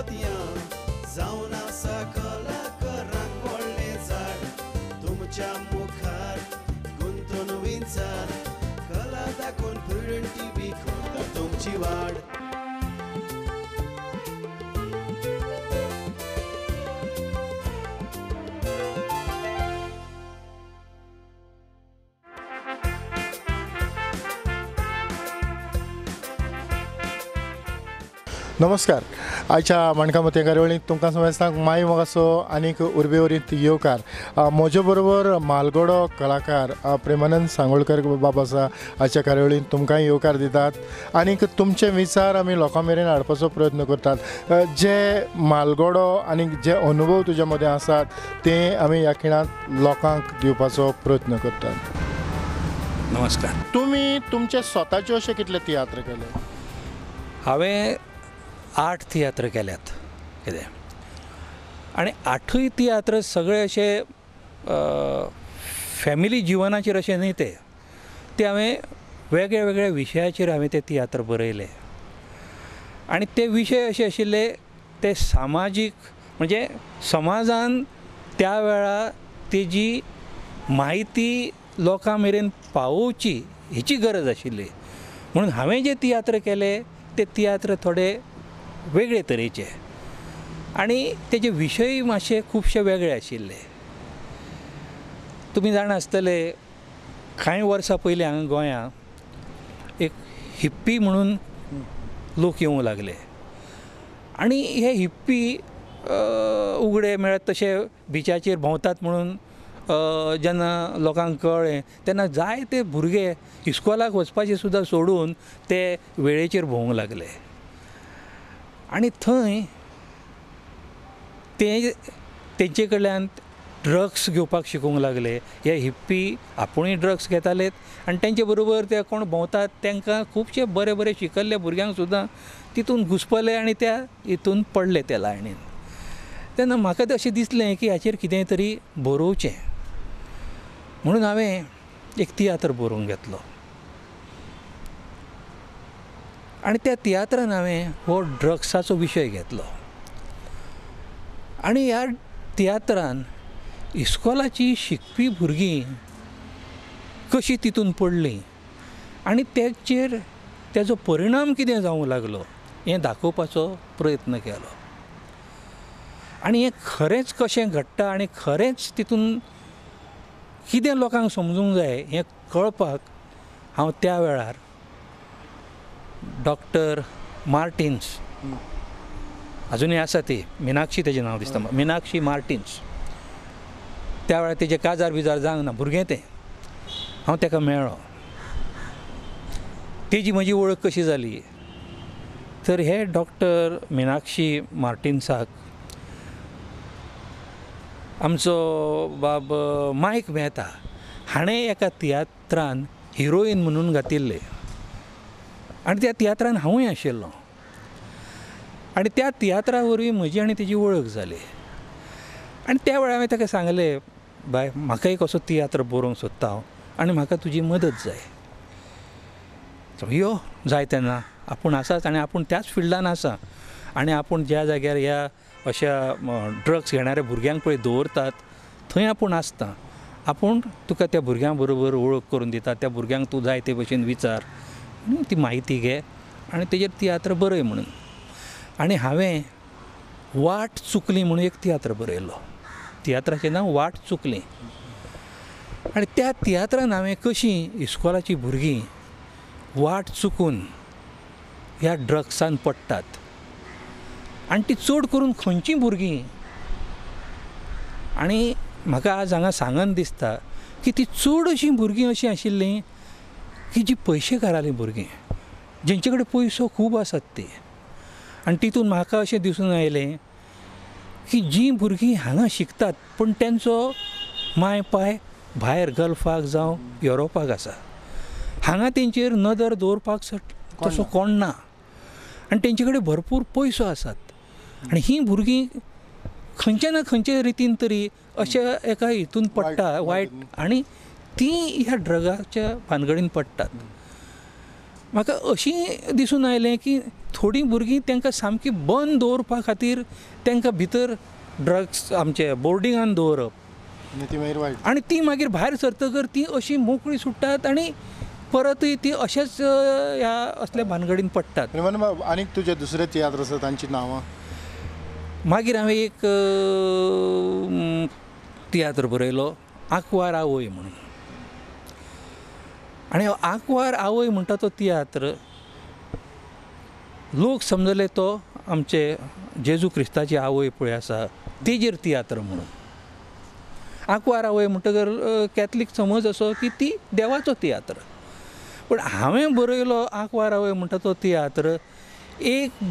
मोतयां जावन आसा कलाकारांक व्हडलें झाड तुमच्या मुखार गुंतून विचार कला दाखोवन प्रुडंट टीव्ही करता तुमची वाड. नमस्कार. आयच्या मणकामती कार्यावळींत तुमकां समेस्तांक माई मोगासो आनीक उर्बेवरीत येवकार. म्हजे बरोबर म्हालगडो कलाकार प्रेमानंद सांगोळकर बाब आसा. आयच्या कार्यावळींत तुमकां येवकार दितात आनीक तुमचे विचार आमी लोकां मेरेन हाडपाचो प्रयत्न करतात. जे म्हालगडो आनीक जे अनुभव तुज्या मदें आसात ते आमी ह्या खिणांत लोकांक दिवपाचो प्रयत्न करतात. नमस्कार. तुमी तुमचे स्वताचे अशे कितले तियात्र केले? हांवें 8 तियात्र केल्यात कितें आनी 8य तियात्र सगळे अशे फॅमिली जिवनाचेर अशे न्ही ते हांवें वेगळ्या वेगळ्या विशयाचेर हांवें ते तियात्र बरयले आनी ते विशय अशे आशिल्ले ते सामाजीक म्हणजे समाजान त्या वेळार तेजी म्हायती लोकां मेरेन पावोवची हेची गरज आशिल्ली म्हणून हांवें जे तियात्र केले ते तियात्र थोडे वेगळे तरेचे आनी तेजे विशय मातशे खुबशे वेगळे आशिल्ले. तुमी जाणा आसतले कांय वर्सां पयलीं हांगा गोंयांत एक हिप्पी म्हणून लोक येवंक लागले आनी हे हिप्पी उगडे मेळत तशे बिचाचेर भोंवतात म्हणून जेन्ना लोकांक कळ्ळें तेन्ना जायते भुरगे इस्कॉलाक वचपाचें सुद्दां सोडून ते वेळेचेर भोवंक लागले आनी थंय तेंचे कडल्यान ड्रग्स घेवपाक शिकोवंक लागले. हे हिप्पी आपुणूय ड्रग्स घेताले आनी तेंचे बरोबर ते कोण भोंवतात तांकां खुबशे बरे बरे शिकल्ले भुरग्यांक सुद्दां तितून घुसपले आनी त्या हितून पडले त्या लायणीन. तेन्ना म्हाका अशें दिसलें की हाचेर कितेंय तरी बरोवचें म्हणून हांवें एक तियात्र बरोवंक घेतलो आनी त्या तियात्रान हांवें हो ड्रग्साचो विशय घेतलो आनी ह्या तियात्रान इस्कॉलाची शिकपी भुरगीं कशीं तितून पडलीं आनी तेचेर तेजो परिणाम कितें जावंक लागलो हें दाखोवपाचो प्रयत्न केलो आनी हें खरेंच कशें घडटा आनी खरेंच तितून कितें लोकांक समजूंक जाय हें कळपाक हांव त्या वेळार डॉक्टर मार्टिन्स अजुनूय आसा ती मिनाक्षी तेजें नांव दिसता मिनाक्षी मार्टिन्स त्या वेळार तेजें काजार बिजार जावंक ना भुरगें तें हांव ताका मेळ्ळो. तेजी म्हजी वळख कशी जाली तर हे डॉक्टर मिनाक्षी मार्टिन्साक आमचो बाब मायक मेहता हाणें एका तियात्रान हिरोईन म्हणून घातिल्ले आनी त्या तियात्रान हांवूय आशिल्लो आनी त्या तियात्रा वरवीं म्हजी आनी तेजी वळख जाली आनी त्या वेळार हांवें ताका सांगलें बाय म्हाका एक असो तियात्र बरोवंक सोदता हांव आनी म्हाका तुजी मदत जाय. यो जाय तेन्ना आपूण आसाच आनी आपूण त्याच फिल्डान आसा आनी आपूण ज्या जाग्यार ह्या अशा ड्रग्स घेणाऱ्या भुरग्यांक पळय दवरतात थंय आपूण आसता. आपूण तुका त्या भुरग्यां बरोबर वळख करून दिता. त्या भुरग्यांक तूं जाय ते भशेन विचार ती म्हायती घे आनी तेजेर तियात्र बरय म्हणून. आनी हांवें वाट चुकली म्हणून एक तियात्र बरयलो. तियात्राचें नांव वाट चुकली आनी त्या तियात्रान हांवें कशीं इस्कॉलाची भुरगीं वाट चुकून ह्या ड्रग्सान पडटात आनी ती चड करून खंयचीं भुरगीं आनी म्हाका आज हांगा सांगन दिसता की ती चड अशीं भुरगीं अशीं आशिल्लीं की जीं पयशेकारालीं भुरगीं जेंचे कडेन पयसो खूब आसात ती आनी तितून म्हाका अशें दिसून आयलें की जीं भुरगीं हांगा शिकतात पूण तेंचो माय पाय भायर गल्फाक जावं युरोपाक आसा हांगा तेंचेर नदर दवरपाक तसो कोण ना आनी तेंचे कडेन भरपूर पयसो आसात आनी हीं भुरगीं खंयचे ना खंयचे रितीन तरी अशा एका हितून पडटा वायट आनी तीं ह्या ड्रगाच्या भानगडीन पडटात. म्हाका अशीं दिसून आयलें की थोडीं भुरगीं तांकां सामकी बंद दवरपा खातीर तांकां भितर ड्रग्स आमचे बोर्डिंगान दवरप आनी ती मागीर वायट. आनी ती मागीर भायर सरतकर ती अशी मोकळी सुट्टात आनी परतूय ती अशेंच ह्या असल्या भानगडीन पडटात. प्रेमानंद आनीक तुजे दुसरे तियात्र आसा तांची नांवां? मागीर हांवें एक तियात्र बरयलो आंकवार आवय म्हणून. आनी आंकवार आवय म्हणटा तो तियात्र लोक समजले तो आमचे जेजू क्रिस्ताची आवय पळय आसा तेजेर तियात्र म्हणून. आंकवार आवय म्हणटकर कॅथलीक समज असो की ती देवाचो तियात्र. पूण हांवें बरयलो आंकवार आवय म्हणटा तो तियात्र एक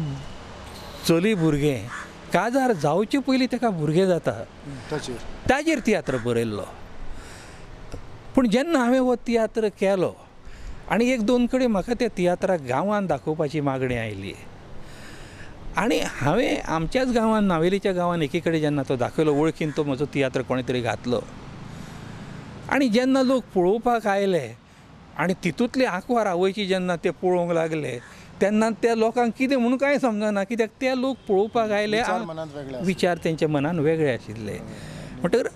चली भुरगें काजार जावचे पयलीं ताका भुरगें जाता ताजेर तियात्र बरयल्लो. पूण जेन्ना हांवें हो तियात्र केलो आनी एक दोन कडेन म्हाका त्या तियात्राक गांवांत दाखोवपाची मागणी आयली आनी हांवें आमच्याच गांवांत नावेलीच्या गांवांत एके कडेन जेन्ना तो दाखयलो वळखीन तो म्हजो तियात्र कोणें तरी घातलो आनी जेन्ना लोक पळोवपाक आयले आनी तितूंतले आंकवार आवयची जेन्ना ते पळोवंक लागले तेन्ना त्या लोकांक कितें म्हणून कांय समजना कित्याक ते लोक पळोवपाक आयले विचार तेंच्या मनान वेगळे आशिल्ले म्हणटकर.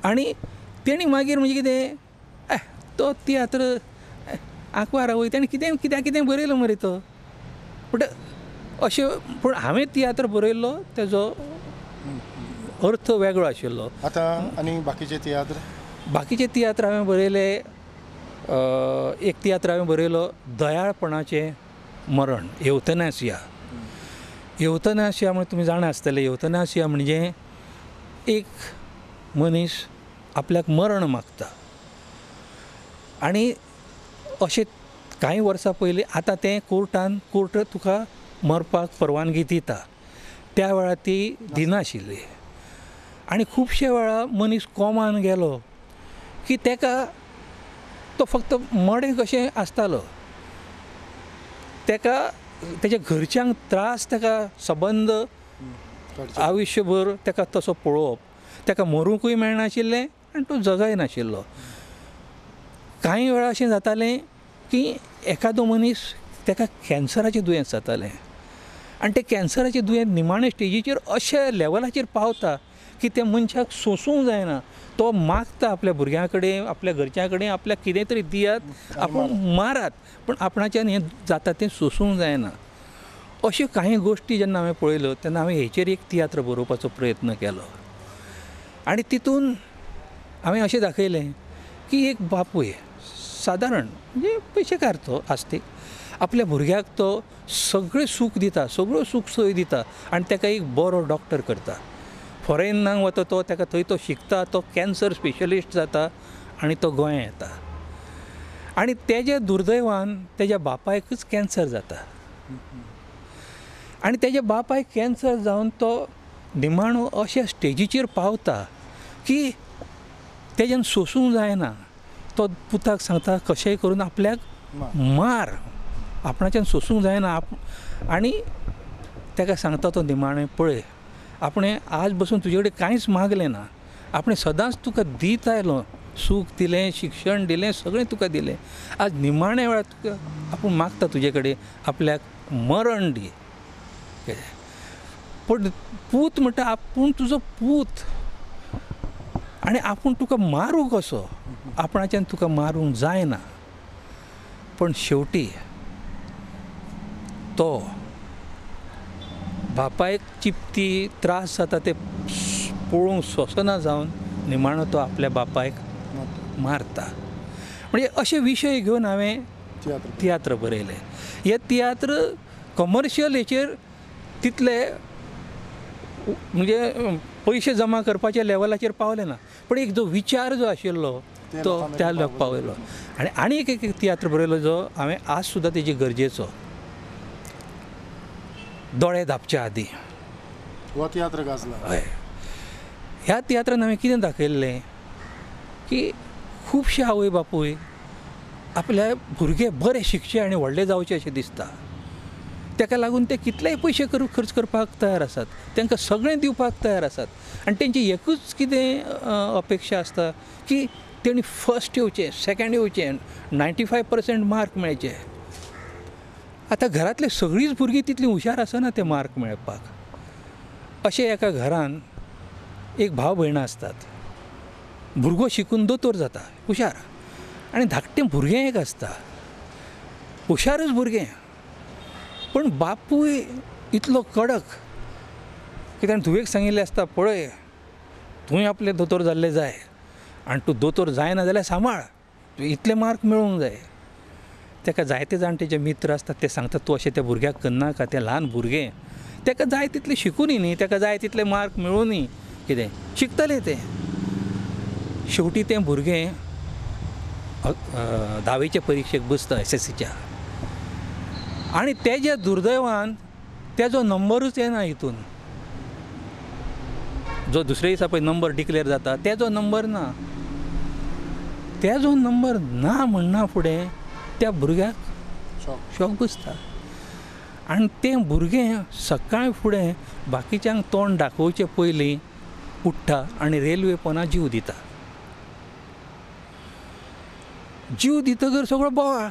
आनी तेणी मागीर म्हणजे कितें तो तियात्र आंकवार आवय तेणें कितें बरयलो मरे तो म्हणटा अशें. पूण हांवें तियात्र बरयल्लो तेजो अर्थ वेगळो आशिल्लो. आतां आनी बाकीचे तियात्र हांवें बरयले. एक तियात्र हांवें बरयलो दयाळपणाचें मरण एवथनासिया. एवथनासिया म्हणजे तुमी जाणा आसतले एवथनासिया म्हणजे एक मनीस आपल्याक मरण मागता आनी अशें कांय वर्सां पयलीं आतां तें कोर्ट तुका मरपाक परवानगी दिता त्या वेळार ती दिनाशिल्ली आनी खुबशे वेळा मनीस कोमान गेलो की ताका तो फक्त मडें कशें आसतालो ताका तेज्या घरच्यांक त्रास ताका सबंद आयुश्यभर ताका तसो पळोवप ताका मरूंकूय मेळनाशिल्लें आनी तो जगय नाशिल्लो. कांय वेळा अशें जातालें की एखादो मनीस ताका कॅन्सराचें दुयेंस जातालें आनी तें कॅन्सराचें दुयेंस निमाणे स्टेजीचेर अशे लेवलाचेर पावता की त्या मनशाक सोंसूंक जायना. तो मागता आपल्या भुरग्यां कडेन आपल्या घरच्यां कडेन आपल्याक कितें तरी दियात आपूण मारात पूण आपणाच्यान हें जाता तें सोंसूंक जायना. अश्यो कांय गोश्टी जेन्ना हांवें पळयल्यो तेन्ना हांवें हेचेर एक तियात्र बरोवपाचो प्रयत्न केलो आनी तितून हांवें अशें दाखयलें की एक बापूय सादारण म्हणजे पयशेकार तो आस्तीक आपल्या भुरग्याक तो सगळें सूख दिता सगळ्यो सूख सोय दिता आनी ताका एक बरो डॉक्टर करता. फॉरेनाक वता तो ताका थंय तो शिकता तो कॅन्सर स्पेशलिस्ट जाता आनी तो गोंया येता आनी तेज्या दुर्दैवान तेज्या बापायकच कॅन्सर जाता आनी तेज्या बापायक कॅन्सर जावन तो निमाणो अशा स्टेजीचेर पावता की तेज्यान सोंसूंक जायना. तो पुताक सांगता कशेंय करून आपल्याक मार आपणाच्यान सोंसूंक जायना आनी ताका सांगता तो निमाणें पळय आपणें आज बसून तुजे कडेन कांयच मागलें ना आपणें सदांच तुका दीत आयलो सूख दिलें शिक्षण दिलें सगळें तुका दिलें आज निमाण्या वेळार तुका आपूण मागता तुजे कडेन आपल्याक मरण दी. पूण पूत म्हणटा आपूण तुजो पूत आनी आपूण तुका मारूं कसो आपणाच्यान तुका मारूंक जायना. पण शेवटी तो बापायक चिपती त्रास जाता ते पळोवंक सोंसना जावन निमाणो तो आपल्या बापायक मारता. म्हणजे अशे विशय घेवन हांवें तियात्र बरयलें. हे तियात्र कमर्शियल हेचेर तितले म्हणजे पयशे जमा करपाच्या लेवलाचेर पावले ना पण एक जो विचार जो आशिल्लो तो त्या लोक पावयलो. आनी एक तियात्र बरयलो जो हांवें आज सुद्दां तेजी गरजेचो दोळे धापच्या आदीं. हो तियात्र गाजला. हय ह्या तियात्रान हांवें कितें दाखयल्लें की खुबशे आवय बापूय आपल्या भुरगे बरे शिकचे आनी व्हडले जावचे अशें दिसता ताका लागून ते कितलेय पयशे खर्च करपाक तयार आसात तांकां सगळें दिवपाक तयार आसात आनी तेंची एकूच कितें अपेक्षा आसता की तेणी फर्स्ट येवचें सेकंड येवचें 95% मार्क मेळचे. आतां घरांतली सगळींच भुरगीं तितलीं हुशार आसना ते मार्क मेळपाक. अशें एका घरान एक भाव भयणां आसतात. भुरगो शिकून दोतोर जाता हुशार, आनी धाकटें भुरगें एक आसता हुशारच भुरगें, पण बापूय इतलो कडक. कित्याक धुवेक सांगिल्लें आसता, पळय तुवें आपलें दोतोर जाल्लें जाय, आनी तूं दोतोर जायना जाल्यार सांबाळ, तुवें इतले मार्क मेळोवंक जाय. ताका जायते जाणटे जे मित्र आसतात ते सांगतात, तूं अशें त्या भुरग्याक करनाका, तें ल्हान भुरगें, ताका जाय तितलें शिकुनी न्ही, ताका जाय तितले मार्क मेळोवनी, कितें शिकतलें तें. शेवटी तें भुरगें 10वीचे परिक्षेक बसता SSCच्या, आनी तेज्या दुर्दैवान तेजो नंबरूच येना हितून. जो दुसरे दिसा पळय नंबर डिक्लेअर जाता तेजो नंबर ना. तेजो नंबर ना म्हणना फुडें त्या भुरग्याक शॉक बसता. आनी तें भुरगें सकाळी फुडें बाकीच्यांक तोंड दाखोवचे पयलीं उठ्ठा आनी रेल्वे पोंदा जीव दिता. जीव दितगर सगळो बोवाळ.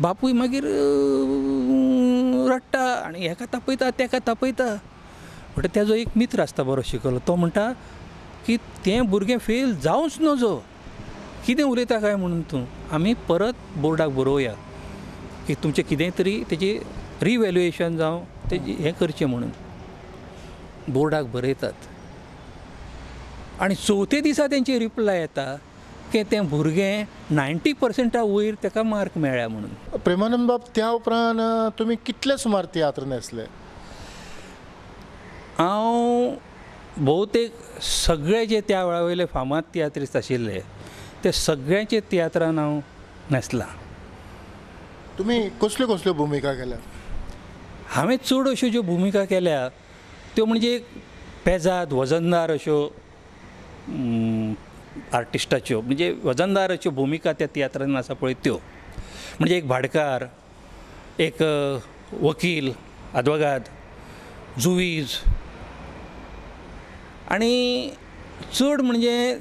बापूय मागीर रडटा आनी हेका तापयता तेका तापयता. म्हणटा तेजो एक मित्र आसता बरो शिकलो, तो म्हणटा की तें भुरगें फेल जावंच नजो, कितें उलयता काय म्हणून तूं, आमी परत बोर्डाक बरोवया की तुमचें कितेंय तरी तेजी रिवॅल्युएशन जावं तेजी हें करचें म्हणून. बोर्डाक बरयतात आनी चवथे दिसा तेंची रिप्लाय येता की तें भुरगें 90% वयर ताका मार्क मेळ्ळ्या म्हणून. प्रेमानंद बाब, त्या उपरांत तुमी कितले सुमार तियात्र न्हेसले? हांव भोवतेक सगळे जे त्या वेळा वयले फामाद तियात्रिस्ट आशिल्ले ते सगळ्यांचे तियात्रान हांव न्हेसलां. तुमी कसल्यो कसल्यो भुमिका केल्या? हांवें चड अश्यो ज्यो भुमिका केल्या त्यो म्हणजे एक पेजाद वजनदार अश्यो आर्टिस्टाच्यो, म्हणजे वजनदार अश्यो भुमिका त्या तियात्रान आसा पळय त्यो. म्हणजे एक भाटकार, एक वकील, आदवोगाद, जुवीज, आनी चड म्हणजे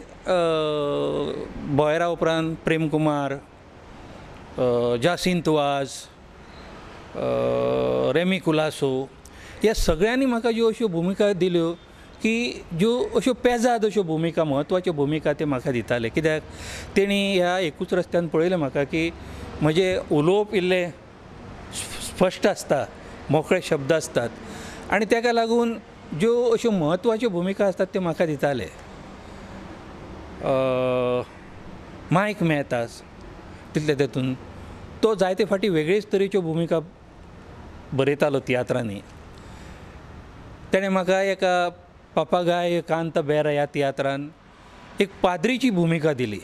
बोयरा उपरांत प्रेम कुमार, जासिंत वाज, रेमी कुलासो, ह्या सगळ्यांनी म्हाका ज्यो अश्यो भुमिका दिल्यो की ज्यो अश्यो पेजाद अश्यो भुमिका, म्हत्वाच्यो भुमिका ते म्हाका दिताले. कित्याक तेणी ह्या एकूच रस्त्यान पळयलें म्हाका की म्हजें उलोवप इल्लें स्पश्ट आसता, मोकळे शब्द आसतात, आनी ताका लागून ज्यो अश्यो म्हत्वाच्यो भुमिका आसतात त्यो म्हाका दिताले. मायक मेहतास तितले तेतून तो जायते फाटी वेगळेच तरेच्यो भुमिका बरयतालो तियात्रांनी. तेणें म्हाका एका पापागाय कांत बेरा ह्या तियात्रान एक पाद्रीची भुमिका दिली,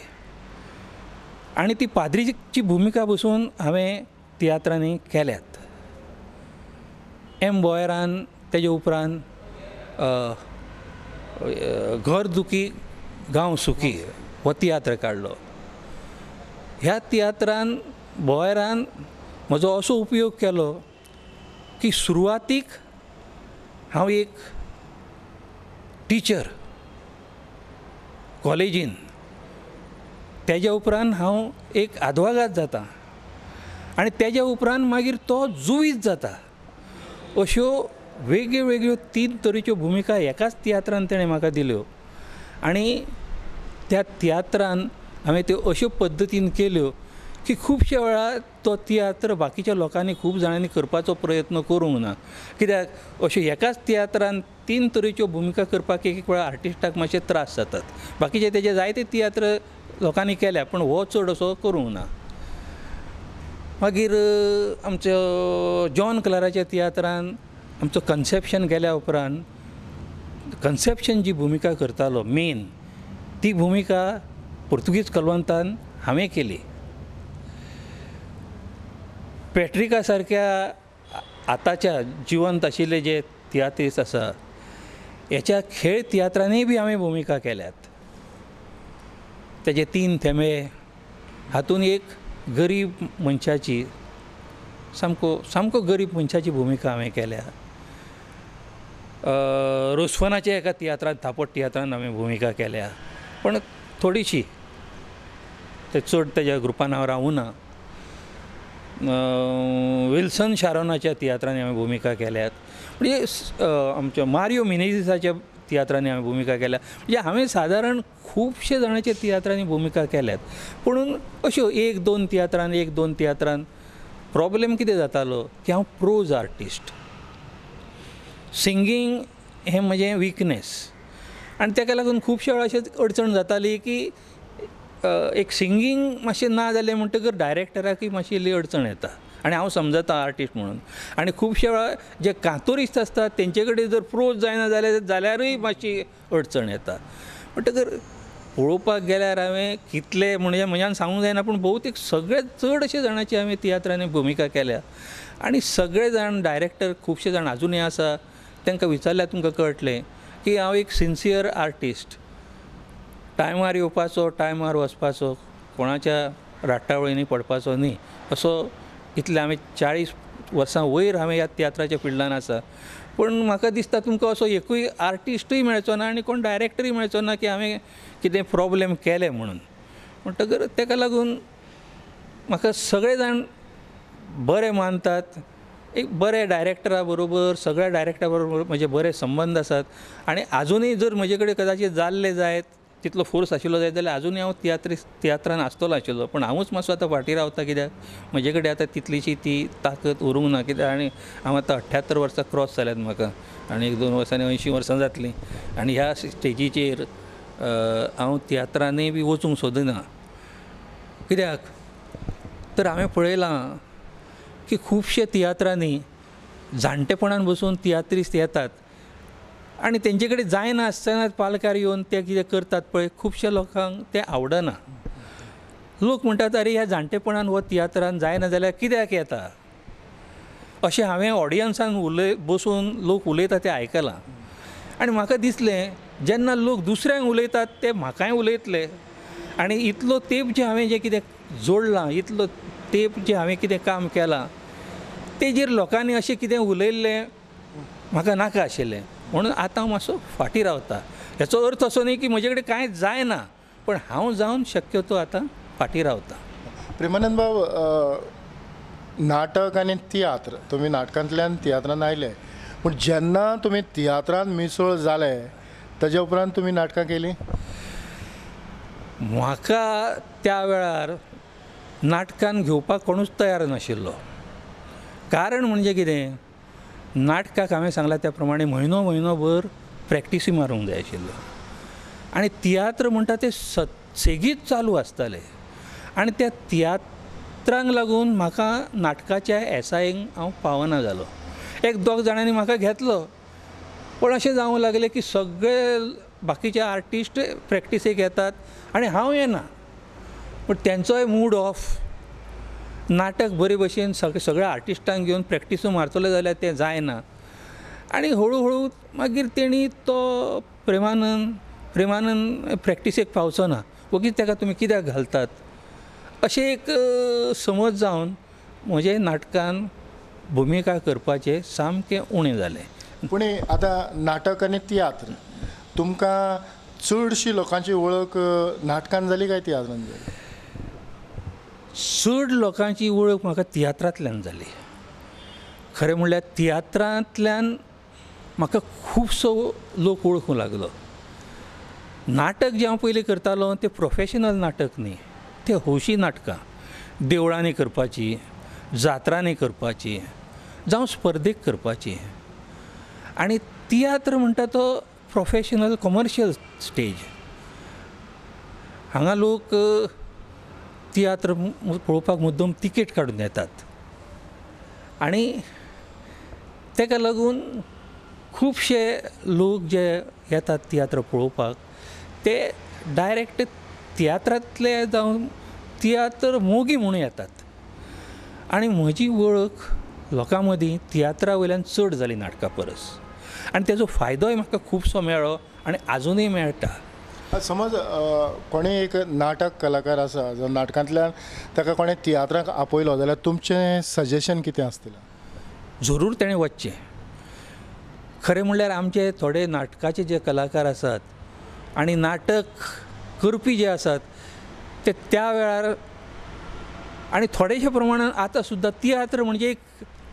आनी ती पाद्रीची भुमिका बसून हांवें तियात्रांनी केल्यात. एम बोयरान तेजे उपरांत घर दुखी गांव सुखी हो तियात्र काडलो. ह्या तियात्रान बोयरान म्हजो असो उपयोग केलो की सुरवातीक हांव एक टिचर कॉलेजीन, तेज्या उपरांत हांव एक आदवोगाद जाता, आनी तेज्या उपरांत मागीर तो जुवीज जाता. अश्यो वेगळ्यो वेगळ्यो 3 तरेच्यो भुमिका एकाच तियात्रान तेणें म्हाका दिल्यो, आनी त्या तियात्रान हांवें त्यो अश्यो पद्दतीन केल्यो की खुबश्या वेळार तो तियात्र बाकीच्या लोकांनी खूब जाणांनी करपाचो प्रयत्न करूंक ना. कित्याक अश्यो एकाच तियात्रान 3 तरेच्यो भुमिका करपाक एक वेळार आर्टिस्टाक मातशे त्रास जातात. बाकीचे तेजे जायते तियात्र लोकांनी केल्या, पण हो चड असो करूंक ना. मागीर आमच्या जॉन क्लाराच्या तियात्रान आमचो कन्सेप्शन गेल्या उपरांत कन्सेप्शन जी भुमिका करतालो मेन, ती भुमिका पुर्तुगीज कलवंतान हांवें केली. पॅट्रिका सारक्या आतांच्या जिवंत आशिल्ले जे तियात्रिस्ट आसा हेच्या खेळ तियात्रांनी बी हांवें भुमिका केल्यात. तेजे 3 थेंबे, हातून एक गरीब मनशाची, सामको गरीब मनशाची भुमिका हांवें केल्या. रोसफनाच्या एका तियात्रांत, थापट तियात्रांत हांवें भुमिका केल्या, पण थोडीशी, ते चड तेज्या ग्रुपान हांव रावूं ना. विल्सन शारोनाच्या तियात्रांनी हांवें भुमिका केल्यात, म्हणजे आमच्या मारियो मिनेझिसाच्या तियात्रांनी हांवें भुमिका केल्या. म्हणजे हांवें सादारण खुबशे जाणांच्या तियात्रांनी भुमिका केल्यात. पूण अश्यो एक दोन तियात्रान प्रॉब्लेम कितें जातालो की हांव प्रोज आर्टिस्ट, सिंगींग हें म्हजें विकनेस, आनी ताका लागून खुबशे वेळा अशें अडचण जाताली की एक सिंगींग मातशें ना जालें म्हणटकर डायरेक्टराकय मातशी इल्ली अडचण येता, आनी हांव समजता आर्टिस्ट म्हणून. आनी खुबशे वेळा जे कांतोरिस्ट आसतात तेंचे कडेन जर प्रोज जायना जाल्यारूय मातशी अडचण येता. म्हणटकर पळोवपाक गेल्यार हांवें कितले म्हणजे म्हज्यान सांगूंक जायना, पूण भोवतेक सगळे चड अशे जाणांची हांवें तियात्रांनी भुमिका केल्या. आनी सगळे जाण डायरेक्टर खुबशे जाण अजुनूय आसा, तांकां विचारल्यार तुमकां कळटलें की हांव एक सिन्सियर आर्टिस्ट, टायमार येवपाचो टायमार वचपाचो, कोणाच्या राट्टावळींनी पडपाचो न्ही, असो इतले हांवें 40 वर्सां वयर हांवें ह्या तियात्राच्या फिल्डान आसा. पूण म्हाका दिसता तुमकां असो एकूय आर्टिस्टूय मेळचो ना आनी कोण डायरेक्टरूय मेळचो ना की हांवें कितें प्रॉब्लेम केले म्हणून. म्हणटकर ताका लागून म्हाका सगळे जाण बरे मानतात. एक बरे डायरेक्टरा बरोबर, सगळ्या डायरेक्टरा बरोबर म्हजे बरे संबंद आसात. आनी आजुनूय जर म्हजे कडेन कदाचित जाल्ले जायत, तितलो फोर्स आशिल्लो जायत जाल्यार आजुनूय हांव तियात्रान आसतलो आशिल्लो. पूण हांवूच मातसो आतां फाटीं रावता, कित्याक म्हजे कडेन आतां तितलीशी ती ताकद उरूंक ना. कित्याक आनी हांव आतां 78 वर्सां क्रॉस जाल्यात म्हाका, आनी 1-2 वर्सांनी 80 वर्सां जातलीं. आनी ह्या स्टेजीचेर हांव तियात्रांनी बी वचूंक सोदिना. कित्याक तर हांवें पळयलां की खुबशे तियात्रांनी जाणटेपणान बसून तियात्रिस्ट येतात आनी तेंचे कडेन जायना आसतनाच पालकार येवन ते कितें करतात पळय, खुबशे लोकांक तें आवडना. लोक म्हणटात अरे ह्या जाणटेपणान हो तियात्रान जायना जाल्यार कित्याक येता, अशें हांवें ऑडियन्सान बसून लोक उलयता तें आयकलां. आनी म्हाका दिसलें जेन्ना लोक दुसऱ्यांक उलयतात ते म्हाकाय उलयतले. आनी इतलो तेंप जे कितें जोडलां, इतलो तेंप जे हांवें कितें काम केलां, तेजेर लोकांनी अशें कितें उलयल्लें म्हाका नाका आशिल्लें. म्हणून आतां हांव मातसो फाटीं रावता. हेचो अर्थ असो न्ही की म्हजे कडेन कांय जायना, पण हांव जावन शक्यतो आतां फाटीं रावता. प्रेमानंद भाव, नाटक आनी तियात्र, तुमी नाटकांतल्यान तियात्रान आयले, पूण जेन्ना तुमी तियात्रान मिसळ जाले ताजे उपरांत तुमी नाटकां केलीं? म्हाका त्या वेळार नाटकान घेवपाक कोणूच तयार नाशिल्लो. कारण म्हणजे कितें, नाटकाक हांवें सांगलां त्या प्रमाणे म्हयनोभर प्रॅक्टिसी मारूंक जाय आशिल्लो. आनी तियात्र म्हणटा ते सेगीत चालू आसताले. आनी त्या तियात्रांक लागून म्हाका नाटकाच्या एसायेक हांव पावना जालो. 1-2 जाणांनी म्हाका घेतलो, पण अशें जावंक लागलें की सगळे बाकीचे आर्टिस्ट प्रॅक्टिसेक येतात आनी हांव येना. पण तेंचोय मूड ऑफ. नाटक बरे भशेन सगळ्या आर्टिस्टांक घेवन प्रॅक्टिसो मारतले जाल्यार तें जायना. आनी हळू मागीर तेणी तो प्रेमानंद प्रॅक्टिसेक पावचो ना, वगीच ताका तुमी कित्याक घालतात, अशें एक समज जावन म्हजे नाटकान भुमिका करपाचें सामकें उणें जालें. पूण आतां नाटक आनी तियात्र तुमकां चडशी लोकांची वळख नाटकान जाली काय तियात्रान जाली? चड लोकांची वळख म्हाका तियात्रांतल्यान जाली. खरें म्हणल्यार तियात्रांतल्यान म्हाका खुबसो लोक वळखूंक लागलो. नाटक जें हांव पयलीं करतालो तें प्रोफेशनल नाटक न्ही, तें हौशी नाटकां देवळांनी करपाची, जात्रांनी करपाची, जावं स्पर्धेक करपाची. आनी तियात्र म्हणटा तो प्रोफेशनल कमर्शियल स्टेज. हांगा लोक तियात्र पळोवपाक मुद्दम तिकेट काडून येतात. आनी ताका लागून खुबशे लोक जे येतात तियात्र पळोवपाक ते डायरेक्ट तियात्रांतले जावं तियात्र मोगी म्हणून येतात. आनी म्हजी वळख लोकां मदीं तियात्रा वयल्यान चड जाली नाटका परस. आनी तेजो फायदोय म्हाका खुबसो मेळ्ळो आनी आजुनूय मेळटा. समज कोणी एक नाटक कलाकार आसा, जर नाटकांतल्यान ताका कोणें तियात्राक आपयलो जाल्यार तुमचें सजेशन कितें आसतलें? जरूर तेणें वचचें. खरें म्हणल्यार आमचे थोडे नाटकाचे जे कलाकार आसात आनी नाटक करपी जे आसात ते त्या वेळार आणि थोड्याशा प्रमाणात आता सुद्धा तियात्र म्हणजे एक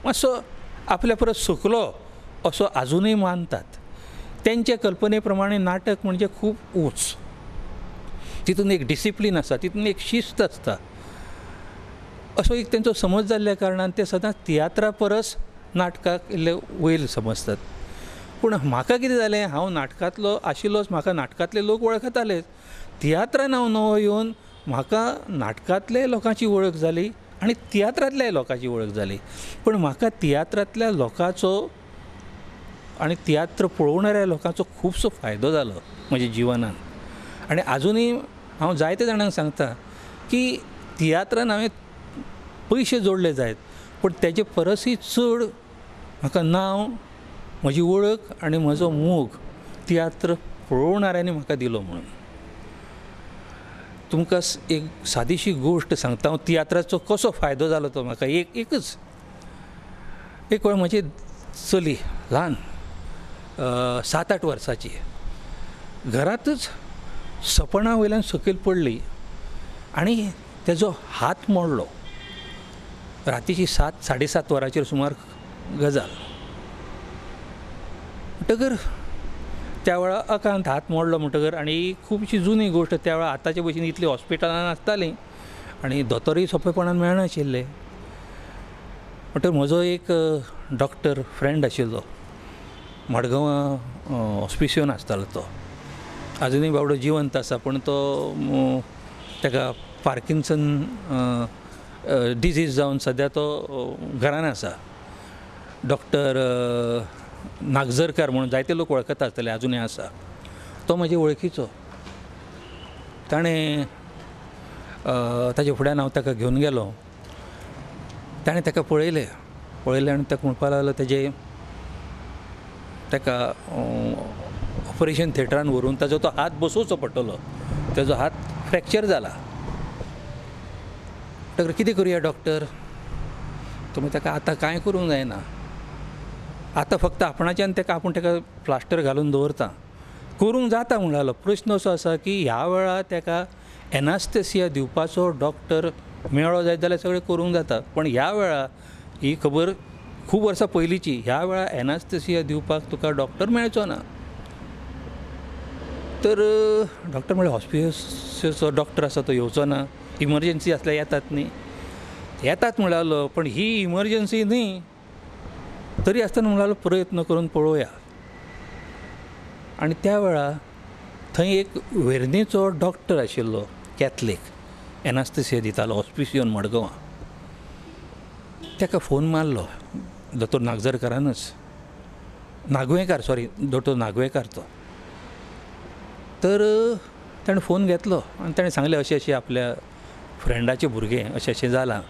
मातसो आपल्या परस सकलो असो अजूनही मानतात. त्यांच्या कल्पनेप्रमाणे नाटक म्हणजे खूप उंच, तितून एक डिसिप्लीन आसा, तितून एक शिस्त आसता, असो एक तेंचो समज जाल्ल्या कारणान ते सदांच तियात्रा परस नाटकाक इल्ले वयर समजतात. पूण म्हाका कितें जालें, हांव नाटकांतलो आशिल्लोच, म्हाका नाटकांतले लोक वळखतालेच. तियात्रान हांव नवो येवन म्हाका नाटकांतले लोकांची वळख जाली आनी तियात्रांतल्या लोकांची वळख जाली. पूण म्हाका तियात्रांतल्या लोकांचो आनी तियात्र पळोवणाऱ्या लोकांचो खुबसो फायदो जालो म्हज्या जिवनान. आनी आजुनूय हांव जायते जाणांक सांगता की तियात्रान हांवें पयशे जोडले जायत, पूण तेजे परसय चड म्हाका नांव, म्हजी वळख आनी म्हजो मोग तियात्र पळोवणाऱ्यांनी म्हाका दिलो. म्हणून तुमकां एक सादीशी गोश्ट सांगता हांव तियात्राचो कसो फायदो जालो तो म्हाका. एकच एक वेळ म्हजी चली ल्हान 7-8 वर्साची घरांतच सपना वयल्यान सकयल पडली आनी तेजो हात मोडलो. रातीची 7-7:30 वरांचेर सुमार गजाल. म्हणटकर त्या वेळा अकांत हात मोडलो म्हणटकर, आनी खुबशी जुनी गोश्ट. त्या वेळा आतांचे भशेन इतली हॉस्पिटलान आसतालीं आनी दोतोरय सोंपेपणान मेळनाशिल्ले. म्हणटकर म्हजो एक डॉक्टर फ्रेंड आशिल्लो, मडगांवां हॉस्पिसियोन आसतालो तो. आजुनूय बाबडो जिवंत आसा, पूण तो ताका पार्किन्सन डिजीज जावन सद्या तो घरान आसा. डॉक्टर नागझरकार म्हणून जायते लोक वळखता आसतले, आजुनूय आसा. तो म्हज्या वळखीचो. ताणें ताजे फुड्यान हांव ताका घेवन गेलो. ताणें ताका पळयलें आनी ताका म्हणपाक लागलो ताका ऑपरेशन थिएटरान व्हरून ताजो तो हात बसोवचो पडटलो. ताजो हात फ्रॅक्चर जाला. म्हणटकर कितें करुया डॉक्टर? तुमी ताका आतां कांय करूंक जायना, आतां फक्त आपणाच्यान आपूण ताका प्लास्टर घालून दवरता. करूंक जाता म्हणलो. प्रश्न असो आसा की ह्या वेळार ताका एनास्थेसिया दिवपाचो डॉक्टर मेळ्ळो जायत जाल्यार सगळें करूंक जाता. पण ह्या वेळार ही खबर खूब वर्सां पयलींची, ह्या वेळार एनास्थेसिया दिवपाक तुका डॉक्टर मेळचो ना. तर डॉक्टर म्हणल्यार हॉस्पिटलाचो डॉक्टर आसा तो येवचो ना. इमर्जन्सी आसल्यार येतात न्ही, येतात म्हणलो. पण ही इमर्जन्सी न्ही, तरी आसतना म्हणलो प्रयत्न करून पळोवया. आनी त्या वेळार थंय एक वेर्णेचो डॉक्टर आशिल्लो, कॅथलीक, एनास्थेसिया दितालो हॉस्पिसियोन मडगांवां. ताका फोन मारलो दोतोर नागझरकारानच, दोतोर नागवेकार तो. तर ताणें फोन घेतलो आनी ताणें सांगलें अशें अशें आपल्या फ्रेंडाचें भुरगें अशें अशें जालां,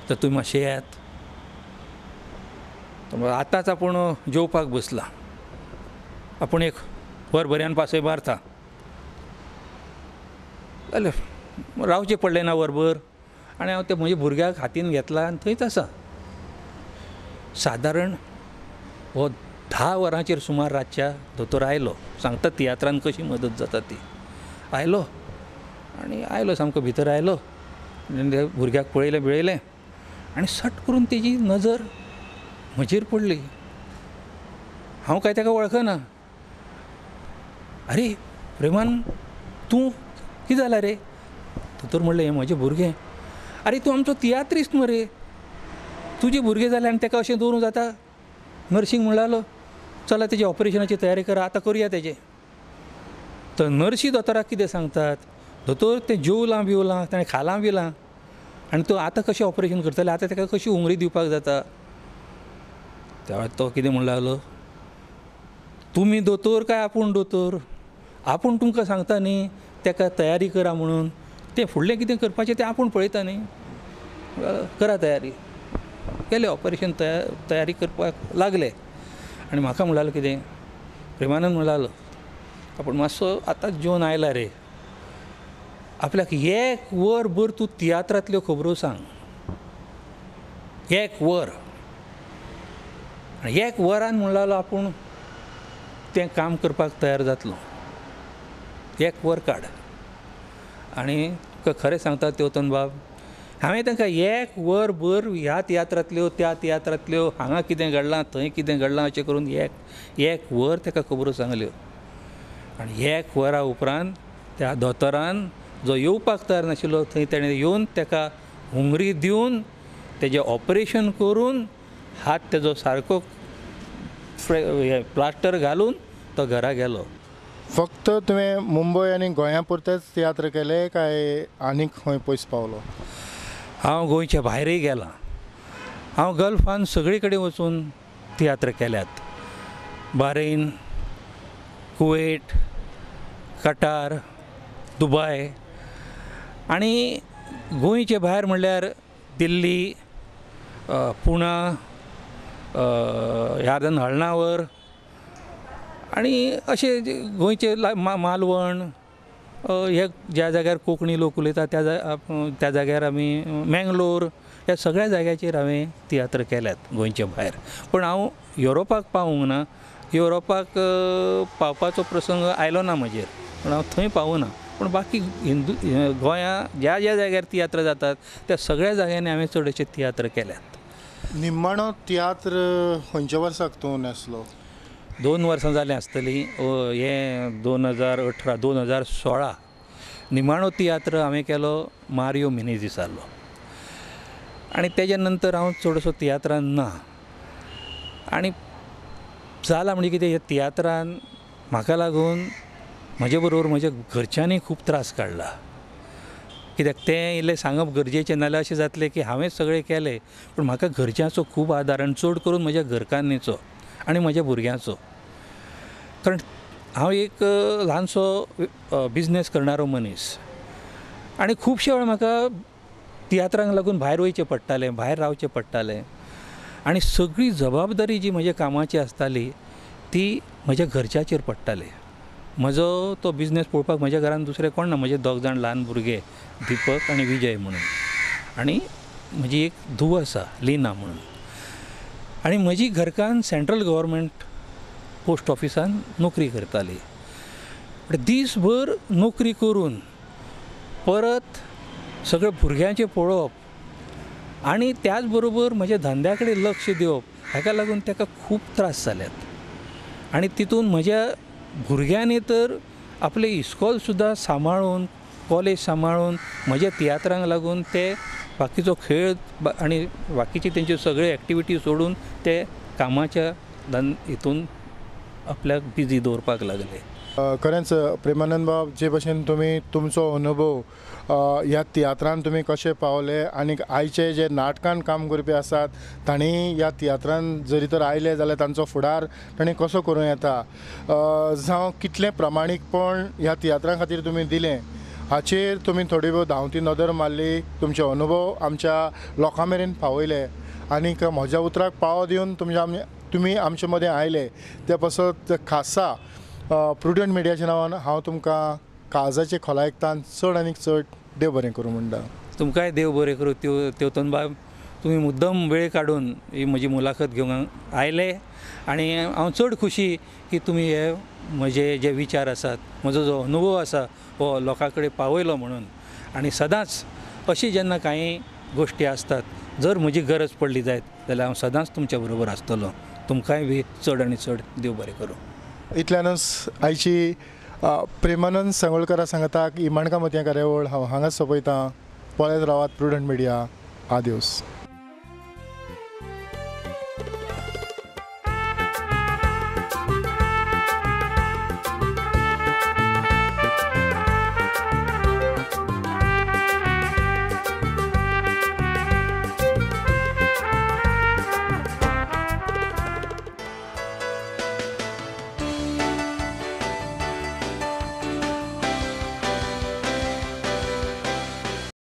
तर तुमी मातशें येयात. आतांच आपूण जेवपाक बसला, आपूण एक वरभऱ्यान पासय मारता. जाल्यार रावचें पडलें ना वरभर. आनी हांव त्या म्हज्या भुरग्याक हातीन घेतला आनी थंयच आसा. सादारण हो 10 वरांचेर सुमार रातच्या दोतोर आयलो. सांगता तियात्रान कशी मदत जाता ती. आयलो सामको भितर आयलो. भुरग्याक पळयलें आनी सट करून तेजी नजर म्हजेर पडली. हांव काय ताका वळखना. आरे प्रेमान, तूं कितें जालां रे? दोतोर म्हणलें हें म्हजें भुरगें. आरे तूं आमचो तियात्रिस्ट मरे, तुजें भुरगें जालें आनी ताका अशें दवरूं जाता? नर्शींग म्हणलो चला तेजे ऑपरेशनाची तयारी करा, आतां करुया तेजें. तर नर्शी दोतोराक कितें सांगतात, दोतोर तें जेवलां ताणें खालां बिलां आनी तो आतां कशें ऑपरेशन करतले, आतां ताका कशी उंगरी दिवपाक जाता? त्या वेळार तो कितें म्हणूंक लागलो, तुमी दोतोर काय आपूण दोतोर? आपूण तुमकां सांगता न्ही ताका तयारी करा म्हणून. तें फुडलें कितें करपाचें तें आपूण पळयता न्ही. करा तयारी. केलें ऑपरेशन तयारी करपाक लागले. आनी म्हाका म्हणलें कितें, प्रेमानंद म्हणलो आपूण मातसो आतांच जेवन आयला रे, आपल्याक 1 वर भर तूं तियात्रांतल्यो खबरो सांग. 1 वर. आनी 1 वरान म्हणलो आपूण तें काम करपाक तयार जातलो. 1 वर काड. आनी खरें सांगता तेवतन बाब, हांवें तांकां एक वर भर ह्या तियात्रांतल्यो त्या तियात्रांतल्यो हांगा कितें घडलां थंय कितें घडलां अशें करून एक वर ताका खबरो सांगल्यो. आनी एक वरा उपरांत त्या दोतोरान जो येवपाक तयार नाशिल्लो थंय तेणें येवन ताका हुंगरी दिवन तेजें ऑपरेशन करून हात तेजो सारको प्लास्टर घालून तो घरा गेलो. फक्त तुवें मुंबय आनी गोंया पुरतेच तियात्र केले काय आनीक खंय पयस पावलो? हांव गोंयच्या भायरय गेलां. हांव गल्फान सगळे कडेन वचून तियात्र केल्यात. बारेन, कुवेट, कटार, दुबय आनी गोंयचे भायर म्हणल्यार दिल्ली, पुणा, यार्दन हळणावर आनी अशे गोंयचे मालवण हे ज्या जाग्यार कोंकणी लोक उलयता त्या जाग्यार आमी मेंगलोर ह्या सगळ्या जाग्याचेर हांवें तियात्र केल्यात गोंयचे भायर. पूण हांव युरोपाक पावूंक ना. युरोपाक पावपाचो प्रसंग आयलो ना म्हजेर, पूण हांव थंय पावूं ना. पूण बाकी गोंया ज्या ज्या जाग्यार तियात्र जातात त्या सगळ्या जाग्यांनी हांवें चडशे तियात्र केल्यात. निमाणो तियात्र खंयच्या वर्साक तूं न्हेसलो? 2 वर्सां जालीं आसतलीं. हे 2018-2016 निमाणो तियात्र हांवें केलो मारियो मेनेझीसालो. आनी तेज्या नंतर हांव चडसो तियात्रान ना. आनी जाला म्हणजे कितें, ह्या तियात्रान म्हाका लागून म्हजे बरोबर म्हज्या घरच्यांनी खूब त्रास काडला. कित्याक तें इल्लें सांगप गरजेचें नाल्यार अशें जातलें की हांवें सगळें केलें पूण म्हाका घरच्यांचो खूब आदार आनी चड करून म्हज्या घरकान्नीचो आनी म्हज्या भुरग्यांचो. कारण हांव एक ल्हानसो बिजनेस करणारो मनीस आनी खुबशे वेळ म्हाका तियात्रांक लागून भायर वयचें पडटालें, भायर रावचें पडटालें. आनी सगळी जबाबदारी जी म्हज्या कामाची आसताली ती म्हज्या घरच्याचेर पडटाली. म्हजो तो बिजनेस पळोवपाक म्हज्या घरान दुसरें कोण ना, म्हजे 2 जाण ल्हान भुरगे दिपक आनी विजय म्हणून, आनी म्हजी एक धूव आसा लिना म्हणून. आनी म्हजी घरकान्न सेंट्रल गव्हर्मेंट पोस्ट ऑफिसान नोकरी करताली. दीसभर नोकरी करून परत सगळ्या भुरग्यांचें पळोवप आनी त्याच बरोबर म्हज्या धंद्या कडेन लक्ष दिवप हाका लागून ताका खूब त्रास जाल्यात. आनी तितून म्हज्या भुरग्यांनी तर आपले इस्कॉल सुद्दां सांबाळून, कॉलेज सांबाळून म्हज्या तियात्रांक लागून ते बाकीचो खेळ आनी बाकीची तेंच्यो सगळ्यो एक्टिविटी सोडून ते कामाच्या हितून आपल्याक बिजी दवरपाक लागले. खरेंच प्रेमानंद बाब, जे भशेन तुमी तुमचो अनुभव ह्या तियात्रान तुमी कशे पावले आनी आयचे जे नाटकान काम करपी आसात तांणी ह्या तियात्रान जरी तर आयले जाल्यार तांचो फुडार तांणी कसो करूं येता, जावं कितलें प्रामाणीकपण ह्या तियात्रां खातीर तुमी दिलें हाचेर तुमी थोडी बहुत धांवती नदर मारली. तुमचे अनुभव आमच्या लोकां मेरेन पावयले आनीक म्हज्या उतराक पावो दिवन तुमी आमचे मदें आयले ते पासत खासा प्रुडंट मिडियाच्या नांवान हांव तुमकां काळजाचे खोलायेकतान चड आनीक चड देव बरें करूं म्हणटा. तुमकांय देव बरें करूं. तेवतन बाब तुमी मुद्दम वेळ काडून ही म्हजी मुलाखत घेवंक आयले आनी हांव चड खुशी की तुमी हे म्हजे जे विचार आसात, म्हजो जो अनुभव आसा हो लोकां कडेन पावयलो म्हणून. आनी सदांच अशी जेन्ना कांय गोश्टी आसतात, जर म्हजी गरज पडली जायत जाल्यार हांव सदांच तुमच्या बरोबर आसतलो. तुमकांय बी चड आनी चड देव बरें करूं. इतल्यानूच आयची प्रेमानंद सांगोळकरा सांगता की माणकां मतीं कार्यावळ हांव हांगाच सोंपयतां. पळयत रावात प्रुडंट मिडिया. आदिवस.